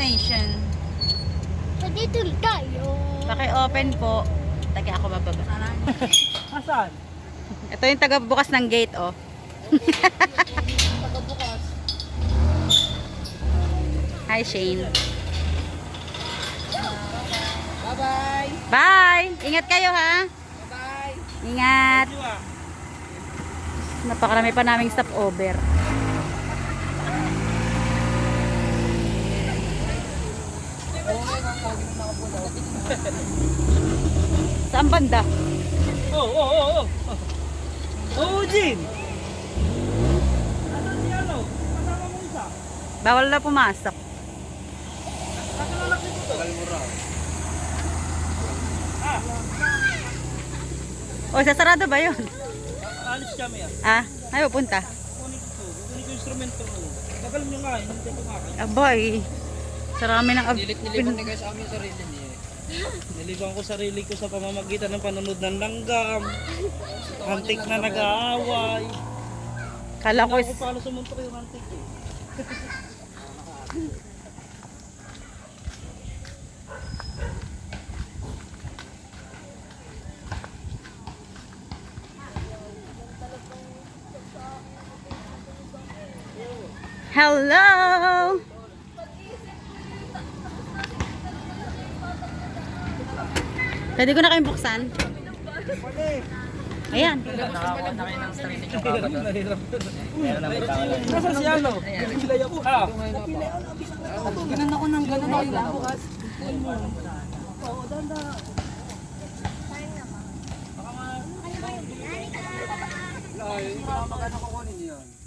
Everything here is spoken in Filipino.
destination. So, dito tayo. Paki-open po. Taga ako bababa. Asan? Ito yung taga-bukas ng gate, oh. Tagabukas. Hi, Shane. Bye-bye. Bye! Ingat kayo, ha? Bye-bye. Ingat. Napakarami pa naming stopover. Saan banda? Oh. Oh, Jin. Asan si ano? Kasama mo isa? Bawal na pumasok. Asan ang laki mo to? Kalmura. O, sasarado ba yun? Alis kami ah. Ah, ay, pupunta. Kunin ko instrumento ko. Tagal nyo nga, hindi ko makain. Abay. Sarami ng Niliban na guys sa amin sarili niya. Niliban ko sarili ko sa pamamagitan ng panonood ng langgam. Antik na nag-aaway. Kala ko, Hindi ako paano sumuntok yung antik eh. hello! Pwede ko na kayong buksan? Ayan. Nasaan si ano? Pilay ako. Ah. Ganun ako ng ganun ako lang. Ay, magkano kukunin niyo?